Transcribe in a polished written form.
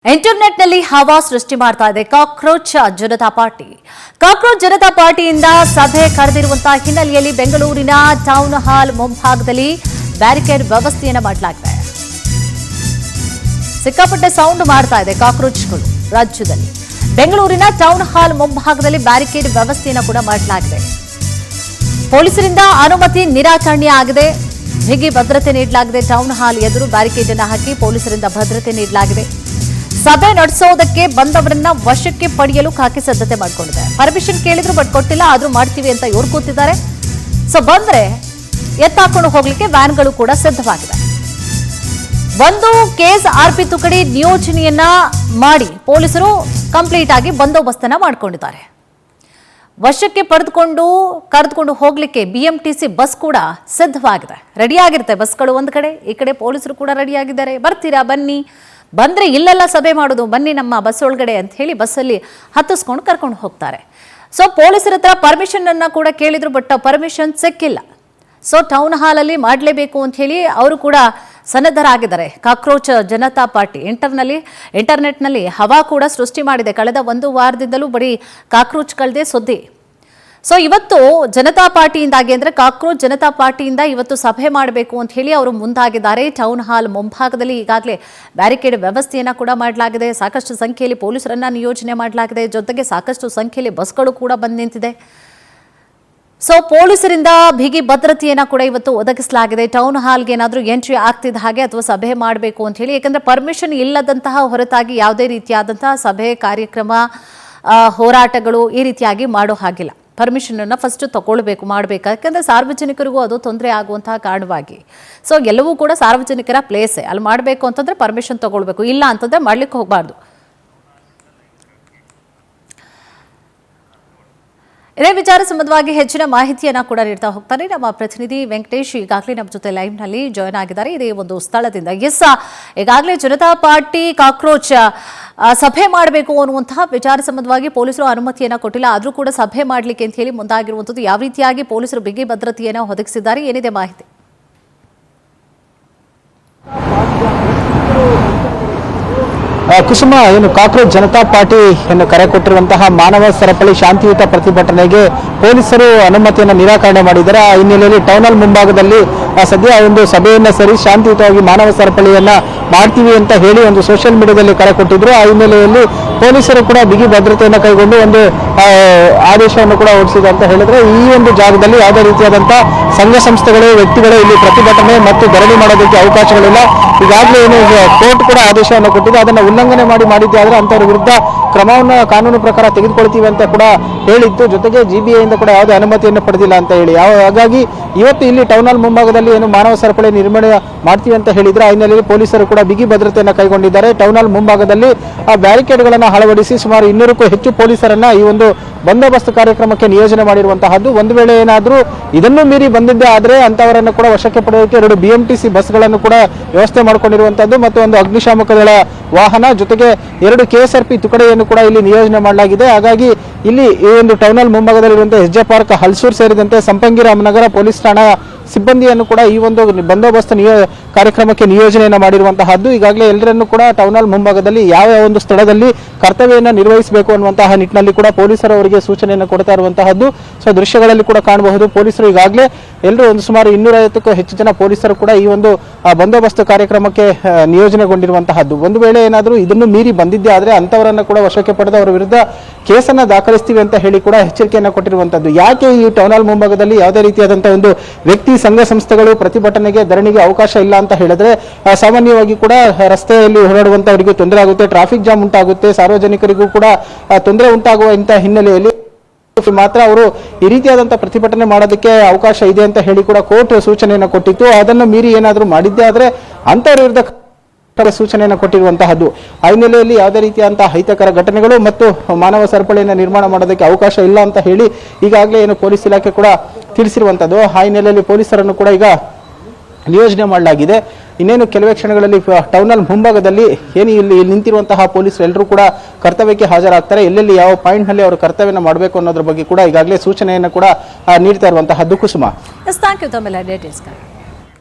ಇಂಟರ್ನೆಟ್ನಲ್ಲಿ ಹವಾ ಸೃಷ್ಟಿ ಮಾಡ್ತಾ ಇದೆ cockroach Janata party. Cockroach Janata ಪಾರ್ಟಿಯಿಂದ ಸಭೆ ಕರೆದಿರುವಂತಹ ಹಿನ್ನೆಲೆಯಲ್ಲಿ ಬೆಂಗಳೂರಿನ ಟೌನ್ ಹಾಲ್ ಮುಂಭಾಗದಲ್ಲಿ ಬ್ಯಾರಿಕೇಡ್ ವ್ಯವಸ್ಥೆಯನ್ನು ಮಾಡಲಾಗಿದೆ. ಸಿಕ್ಕಾಪಟ್ಟೆ ಸೌಂಡ್ ಮಾಡ್ತಾ ಇದೆ ಕಾಕ್ರೋಚ್ಗಳು ರಾಜ್ಯದಲ್ಲಿ. ಬೆಂಗಳೂರಿನ ಟೌನ್ ಹಾಲ್ ಮುಂಭಾಗದಲ್ಲಿ ಬ್ಯಾರಿಕೇಡ್ ವ್ಯವಸ್ಥೆಯನ್ನು ಕೂಡ ಮಾಡಲಾಗಿದೆ. ಪೊಲೀಸರಿಂದ ಅನುಮತಿ ನಿರಾಕರಣೆ ಆಗಿದೆ. ಬಿಗಿ ಭದ್ರತೆ ನೀಡಲಾಗಿದೆ. ಟೌನ್ ಹಾಲ್ ಎದುರು ಬ್ಯಾರಿಕೇಡ್ ಅನ್ನು ಹಾಕಿ ಪೊಲೀಸರಿಂದ ಭದ್ರತೆ ನೀಡಲಾಗಿದೆ. ಸಭೆ ನಡೆಸೋದಕ್ಕೆ ಬಂದವರನ್ನ ವಶಕ್ಕೆ ಪಡೆಯಲು ಖಾಕಿ ಸಿದ್ಧತೆ ಮಾಡಿಕೊಂಡಿದೆ. ಪರ್ಮಿಷನ್ ಕೇಳಿದ್ರು ಬಟ್ ಕೊಟ್ಟಿಲ್ಲ, ಆದ್ರೂ ಮಾಡ್ತೀವಿ ಅಂತ ಇವ್ರು ಕೂತಿದ್ದಾರೆ. ಸೊ ಬಂದ್ರೆ ಎತ್ತಾಕೊಂಡು ಹೋಗ್ಲಿಕ್ಕೆ ವ್ಯಾನ್ಗಳು ಕೂಡ ಸಿದ್ಧವಾಗಿದೆ. ಒಂದು KSRP ತುಕಡಿ ನಿಯೋಜನೆಯನ್ನ ಮಾಡಿ ಪೊಲೀಸರು ಕಂಪ್ಲೀಟ್ ಆಗಿ ಬಂದೋಬಸ್ತನ್ನ ಮಾಡಿಕೊಂಡಿದ್ದಾರೆ. ವಶಕ್ಕೆ ಕರೆದುಕೊಂಡು ಹೋಗ್ಲಿಕ್ಕೆ BMTC ಬಸ್ ಕೂಡ ಸಿದ್ಧವಾಗಿದೆ. ರೆಡಿಯಾಗಿರುತ್ತೆ ಬಸ್ಗಳು ಒಂದ್ ಕಡೆ, ಈ ಕಡೆ ಪೊಲೀಸರು ಕೂಡ ರೆಡಿಯಾಗಿದ್ದಾರೆ. ಬರ್ತೀರಾ ಬನ್ನಿ, ಬಂದ್ರೆ ಇಲ್ಲೆಲ್ಲ ಸಭೆ ಮಾಡೋದು, ಬನ್ನಿ ನಮ್ಮ ಬಸ್ ಒಳಗಡೆ ಅಂತ ಹೇಳಿ ಬಸ್ಸಲ್ಲಿ ಹತ್ತಿಸ್ಕೊಂಡು ಕರ್ಕೊಂಡು ಹೋಗ್ತಾರೆ. ಸೊ ಪೊಲೀಸರ ಹತ್ರ ಪರ್ಮಿಷನ್ ಅನ್ನ ಕೂಡ ಕೇಳಿದ್ರು, ಬಟ್ ಪರ್ಮಿಷನ್ ಸಿಕ್ಕಿಲ್ಲ. ಸೊ ಟೌನ್ ಹಾಲ್ ಅಲ್ಲಿ ಮಾಡಲೇಬೇಕು ಅಂತ ಹೇಳಿ ಅವರು ಕೂಡ ಸನ್ನದ್ಧರಾಗಿದ್ದಾರೆ. ಕಾಕ್ರೋಚ್ ಜನತಾ ಪಾರ್ಟಿ ಇಂಟರ್ನೆಟ್ನಲ್ಲಿ ಹವಾ ಕೂಡ ಸೃಷ್ಟಿ ಮಾಡಿದೆ. ಕಳೆದ ಒಂದು ವಾರದಿಂದಲೂ ಬರೀ ಕಾಕ್ರೋಚ್ಗಳದೇ ಸುದ್ದಿ. ಸೊ ಇವತ್ತು ಜನತಾ ಪಾರ್ಟಿಯಿಂದಾಗಿ ಅಂದ್ರೆ ಕಾಕ್ರೋಚ್ ಜನತಾ ಪಾರ್ಟಿಯಿಂದ ಇವತ್ತು ಸಭೆ ಮಾಡಬೇಕು ಅಂತ ಹೇಳಿ ಅವರು ಮುಂದಾಗಿದ್ದಾರೆ. ಟೌನ್ ಹಾಲ್ ಮುಂಭಾಗದಲ್ಲಿ ಈಗಾಗಲೇ ಬ್ಯಾರಿಕೇಡ್ ವ್ಯವಸ್ಥೆಯನ್ನ ಕೂಡ ಮಾಡಲಾಗಿದೆ. ಸಾಕಷ್ಟು ಸಂಖ್ಯೆಯಲ್ಲಿ ಪೊಲೀಸರನ್ನ ನಿಯೋಜನೆ ಮಾಡಲಾಗಿದೆ. ಜೊತೆಗೆ ಸಾಕಷ್ಟು ಸಂಖ್ಯೆಯಲ್ಲಿ ಬಸ್ಗಳು ಕೂಡ ಬಂದು ನಿಂತಿದೆ. ಸೊ ಪೊಲೀಸರಿಂದ ಬಿಗಿ ಭದ್ರತೆಯನ್ನ ಕೂಡ ಇವತ್ತು ಒದಗಿಸಲಾಗಿದೆ. ಟೌನ್ ಹಾಲ್ಗೆ ಏನಾದರೂ ಎಂಟ್ರಿ ಆಗ್ತಿದ್ದ ಹಾಗೆ ಅಥವಾ ಸಭೆ ಮಾಡಬೇಕು ಅಂತ ಹೇಳಿ, ಯಾಕಂದ್ರೆ ಪರ್ಮಿಷನ್ ಇಲ್ಲದಂತಹ ಹೊರತಾಗಿ ಯಾವುದೇ ರೀತಿಯಾದಂತಹ ಸಭೆ ಕಾರ್ಯಕ್ರಮ ಹೋರಾಟಗಳು ಈ ರೀತಿಯಾಗಿ ಮಾಡೋ ಹಾಗಿಲ್ಲ. ಪರ್ಮಿಷನ್ ಅನ್ನ ಫಸ್ಟ್ ತಗೊಳ್ಬೇಕು, ಮಾಡಬೇಕು. ಯಾಕಂದ್ರೆ ಸಾರ್ವಜನಿಕರಿಗೂ ಅದು ತೊಂದರೆ ಆಗುವಂತಹ ಕಾರಣವಾಗಿ. ಸೊ ಎಲ್ಲವೂ ಕೂಡ ಸಾರ್ವಜನಿಕರ ಪ್ಲೇಸೇ, ಅಲ್ಲಿ ಮಾಡಬೇಕು ಅಂತಂದ್ರೆ ಪರ್ಮಿಷನ್ ತಗೊಳ್ಬೇಕು, ಇಲ್ಲ ಅಂತಂದ್ರೆ ಮಾಡ್ಲಿಕ್ಕೆ ಹೋಗಬಾರ್ದು. ಇದೇ ವಿಚಾರ ಸಂಬಂಧವಾಗಿ ಹೆಚ್ಚಿನ ಮಾಹಿತಿಯನ್ನ ಕೂಡ ನೀಡ್ತಾ ಹೋಗ್ತಾರೆ ನಮ್ಮ ಪ್ರತಿನಿಧಿ ವೆಂಕಟೇಶ್. ಈಗಾಗಲೇ ನಮ್ಮ ಜೊತೆ ಲೈವ್ ನಲ್ಲಿ ಜಾಯ್ನ್ ಆಗಿದ್ದಾರೆ ಇದೇ ಒಂದು ಸ್ಥಳದಿಂದ. ಈಗಾಗಲೇ ಜನತಾ ಪಾರ್ಟಿ ಕಾಕ್ರೋಚ್ ಸಭೆ ಮಾಡಬೇಕು ಅನ್ನುವಂತಹ ವಿಚಾರ ಸಂಬಂಧವಾಗಿ ಪೊಲೀಸರು ಅನುಮತಿಯನ್ನ ಕೊಟ್ಟಿಲ್ಲ, ಆದ್ರೂ ಕೂಡ ಸಭೆ ಮಾಡಲಿಕ್ಕೆ ಅಂತ ಹೇಳಿ ಮುಂದಾಗಿರುವಂತದ್ದು. ಯಾವ ರೀತಿಯಾಗಿ ಪೊಲೀಸರು ಬಿಗಿ ಭದ್ರತೆಯನ್ನ ಒದಗಿಸಿದ್ದಾರೆ, ಏನಿದೆ ಮಾಹಿತಿ? ಕುಸುಮ, ಏನು ಕಾಕ್ರೋಚ್ ಜನತಾ ಪಾರ್ಟಿ ಕರೆ ಕೊಟ್ಟಿರುವಂತಹ ಮಾನವ ಸರಪಳಿ ಶಾಂತಿಯುತ ಪ್ರತಿಭಟನೆಗೆ ಪೊಲೀಸರು ಅನುಮತಿಯನ್ನು ನಿರಾಕರಣೆ ಮಾಡಿದ್ದಾರೆ. ಆ ಹಿನ್ನೆಲೆಯಲ್ಲಿ ಟೌನ್ ಹಾಲ್ ಮುಂಭಾಗದಲ್ಲಿ ಸದ್ಯ ಒಂದು ಸಭೆಯನ್ನ ಸೇರಿ ಶಾಂತಿಯುತವಾಗಿ ಮಾನವ ಸರಪಳಿಯನ್ನ ಮಾಡ್ತೀವಿ ಅಂತ ಹೇಳಿ ಒಂದು ಸೋಷಿಯಲ್ ಮೀಡಿಯಾದಲ್ಲಿ ಕರೆ ಕೊಟ್ಟಿದ್ರು. ಆ ಹಿನ್ನೆಲೆಯಲ್ಲಿ ಪೊಲೀಸರು ಕೂಡ ಬಿಗಿ ಭದ್ರತೆಯನ್ನು ಕೈಗೊಂಡು ಒಂದು ಆದೇಶವನ್ನು ಕೂಡ ಹೊರಡಿಸಿದೆ ಅಂತ ಹೇಳಿದ್ರೆ, ಈ ಒಂದು ಜಾಗದಲ್ಲಿ ಯಾವುದೇ ರೀತಿಯಾದಂತಹ ಸಂಘ ಸಂಸ್ಥೆಗಳು ವ್ಯಕ್ತಿಗಳು ಇಲ್ಲಿ ಪ್ರತಿಭಟನೆ ಮತ್ತು ಧರಣಿ ಮಾಡೋದಕ್ಕೆ ಅವಕಾಶಗಳಿಲ್ಲ. ಈಗಾಗಲೇ ಏನು ಕೋರ್ಟ್ ಕೂಡ ಆದೇಶವನ್ನು ಕೊಟ್ಟಿದೆ, ಅದನ್ನು ಉಲ್ಲಂಘನೆ ಮಾಡಿದ್ದೆ ಆದ್ರೆ ಅಂತವರ ವಿರುದ್ಧ ಕ್ರಮವನ್ನು ಕಾನೂನು ಪ್ರಕಾರ ತೆಗೆದುಕೊಳ್ತೀವಿ ಅಂತ ಕೂಡ ಹೇಳಿತ್ತು. ಜೊತೆಗೆ GBA ಇಂದ ಕೂಡ ಯಾವುದೇ ಅನುಮತಿಯನ್ನು ಪಡೆದಿಲ್ಲ ಅಂತ ಹೇಳಿ. ಹಾಗಾಗಿ ಇವತ್ತು ಇಲ್ಲಿ ಟೌನ್ ಹಾಲ್ ಮುಂಭಾಗದಲ್ಲಿ ಏನು ಮಾನವ ಸರಪಳಿ ನಿರ್ಮಾಣ ಮಾಡ್ತೀವಿ ಅಂತ ಹೇಳಿದ್ರೆ, ಆ ಹಿನ್ನೆಲೆಯಲ್ಲಿ ಪೊಲೀಸರು ಕೂಡ ಬಿಗಿ ಭದ್ರತೆಯನ್ನು ಕೈಗೊಂಡಿದ್ದಾರೆ. ಟೌನ್ ಹಾಲ್ ಮುಂಭಾಗದಲ್ಲಿ ಆ ಬ್ಯಾರಿಕೇಡ್ಗಳನ್ನು ಅಳವಡಿಸಿ ಸುಮಾರು 200ಕ್ಕೂ ಹೆಚ್ಚು ಪೊಲೀಸರನ್ನ ಈ ಒಂದು ಬಂದೋಬಸ್ತ್ ಕಾರ್ಯಕ್ರಮಕ್ಕೆ ನಿಯೋಜನೆ ಮಾಡಿರುವಂತಹದ್ದು. ಒಂದು ವೇಳೆ ಏನಾದರೂ ಇದನ್ನು ಮೀರಿ ಬಂದಿದ್ದೇ ಆದ್ರೆ ಅಂತವರನ್ನು ಕೂಡ ವಶಕ್ಕೆ ಪಡೆಯೋಕೆ 2 BMTC ಬಸ್ಗಳನ್ನು ಕೂಡ ವ್ಯವಸ್ಥೆ ಮಾಡಿಕೊಂಡಿರುವಂತದ್ದು ಮತ್ತು ಒಂದು ಅಗ್ನಿಶಾಮಕ ದಳ ವಾಹನ, ಜೊತೆಗೆ 2 KSRP ತುಕಡಿಯನ್ನು ಕೂಡ ಇಲ್ಲಿ ನಿಯೋಜನೆ ಮಾಡಲಾಗಿದೆ. ಹಾಗಾಗಿ ಇಲ್ಲಿ ಈ ಒಂದು ಟೌನ್ ಹಾಲ್ ಮುಂಭಾಗದಲ್ಲಿರುವಂತಹ SJ ಪಾರ್ಕ್, ಹಲ್ಸೂರ್ ಸೇರಿದಂತೆ ಸಂಪಂಗಿ ರಾಮನಗರ ಪೊಲೀಸ್ ಠಾಣಾ ಸಿಬ್ಬಂದಿಯನ್ನು ಕೂಡ ಈ ಒಂದು ಬಂದೋಬಸ್ತ್ ಕಾರ್ಯಕ್ರಮಕ್ಕೆ ನಿಯೋಜನೆಯನ್ನು ಮಾಡಿರುವಂತಹದ್ದು. ಈಗಾಗಲೇ ಎಲ್ಲರನ್ನು ಕೂಡ ಟೌನ್ ಹಾಲ್ ಮುಂಭಾಗದಲ್ಲಿ ಯಾವ ಒಂದು ಸ್ಥಳದಲ್ಲಿ ಕರ್ತವ್ಯವನ್ನು ನಿರ್ವಹಿಸಬೇಕು ಅನ್ನುವಂತಹ ನಿಟ್ಟಿನಲ್ಲಿ ಕೂಡ ಪೊಲೀಸರು ಅವರಿಗೆ ಸೂಚನೆಯನ್ನು ಕೊಡ್ತಾ ಇರುವಂತಹದ್ದು. ಸೊ ದೃಶ್ಯಗಳಲ್ಲಿ ಕೂಡ ಕಾಣಬಹುದು, ಪೊಲೀಸರು ಈಗಾಗಲೇ ಎಲ್ಲರೂ ಒಂದು ಸುಮಾರು 250ಕ್ಕೂ ಹೆಚ್ಚು ಜನ ಪೊಲೀಸರು ಕೂಡ ಈ ಒಂದು ಬಂದೋಬಸ್ತ್ ಕಾರ್ಯಕ್ರಮಕ್ಕೆ ನಿಯೋಜನೆಗೊಂಡಿರುವಂತಹದ್ದು. ಒಂದು ವೇಳೆ ಏನಾದರೂ ಇದನ್ನು ಮೀರಿ ಬಂದಿದ್ದೇ ಆದ್ರೆ ಅಂತವರನ್ನು ಕೂಡ ವಶಕ್ಕೆ ಪಡೆದು ಅವರ ವಿರುದ್ಧ ಕೇಸನ್ನ ದಾಖಲಿಸ್ತೀವಿ ಅಂತ ಹೇಳಿ ಕೂಡ ಎಚ್ಚರಿಕೆಯನ್ನು ಕೊಟ್ಟಿರುವಂತದ್ದು. ಯಾಕೆ ಈ ಟೌನ್ ಹಾಲ್ ಮುಂಭಾಗದಲ್ಲಿ ಯಾವುದೇ ರೀತಿಯಾದಂತಹ ಒಂದು ವ್ಯಕ್ತಿ ಸಂಘ ಸಂಸ್ಥೆಗಳು ಪ್ರತಿಭಟನೆಗೆ ಧರಣಿಗೆ ಅವಕಾಶ ಇಲ್ಲ ಅಂತ ಹೇಳಿದ್ರೆ, ಸಾಮಾನ್ಯವಾಗಿ ಕೂಡ ರಸ್ತೆಯಲ್ಲಿ ಓಡಾಡುವಂತವರಿಗೆ ತೊಂದರೆ ಆಗುತ್ತೆ, ಟ್ರಾಫಿಕ್ ಜಾಮ್ ಉಂಟಾಗುತ್ತೆ, ಸಾರ್ವಜನಿಕರಿಗೂ ಕೂಡ ತೊಂದರೆ ಉಂಟಾಗುವ ಇಂತಹ ಹಿನ್ನೆಲೆಯಲ್ಲಿ ಮಾತ್ರ ಅವರು ಈ ರೀತಿಯಾದಂತಹ ಪ್ರತಿಭಟನೆ ಮಾಡೋದಕ್ಕೆ ಅವಕಾಶ ಇದೆ ಅಂತ ಹೇಳಿ ಕೂಡ ಕೋರ್ಟ್ ಸೂಚನೆಯನ್ನು ಕೊಟ್ಟಿತ್ತು. ಅದನ್ನು ಮೀರಿ ಏನಾದರೂ ಮಾಡಿದ್ದೇ ಆದ್ರೆ ಅಂತವರ ವಿರುದ್ಧ ಸೂಚನೆಯನ್ನು ಕೊಟ್ಟಿರುವಂತಹದ್ದು. ಆ ಹಿನ್ನೆಲೆಯಲ್ಲಿ ಯಾವುದೇ ರೀತಿಯಾದಂತಹ ಅಹಿತಕರ ಘಟನೆಗಳು ಮತ್ತು ಮಾನವ ಸರಪಳಿಯನ್ನು ನಿರ್ಮಾಣ ಮಾಡೋದಕ್ಕೆ ಅವಕಾಶ ಇಲ್ಲ ಅಂತ ಹೇಳಿ ಈಗಾಗಲೇ ಏನು ಪೊಲೀಸ್ ಇಲಾಖೆ ಕೂಡ ತಿಳಿಸಿರುವಂತದ್ದು. ಆ ಹಿನ್ನೆಲೆಯಲ್ಲಿ ಪೊಲೀಸರನ್ನು ಕೂಡ ಈಗ ನಿಯೋಜನೆ ಮಾಡಲಾಗಿದೆ. ಇನ್ನೇನು ಕೆಲವೇ ಕ್ಷಣಗಳಲ್ಲಿ ಟೌನ್ ಹಾಲ್ ಮುಂಭಾಗದಲ್ಲಿ ಏನು ಇಲ್ಲಿ ನಿಂತಿರುವಂತಹ ಪೊಲೀಸರು ಎಲ್ಲರೂ ಕೂಡ ಕರ್ತವ್ಯಕ್ಕೆ ಹಾಜರಾಗ್ತಾರೆ. ಎಲ್ಲೆಲ್ಲಿ ಯಾವ ಪಾಯಿಂಟ್ ನಲ್ಲಿ ಅವರು ಕರ್ತವ್ಯನ ಮಾಡಬೇಕು ಅನ್ನೋದ್ರ ಬಗ್ಗೆ ಕೂಡ ಈಗಾಗಲೇ ಸೂಚನೆಯನ್ನು ಕೂಡ ನೀಡ್ತಾ ಇರುವಂತಹದ್ದು. ಕುಸುಮ, ಥ್ಯಾಂಕ್ ಯು.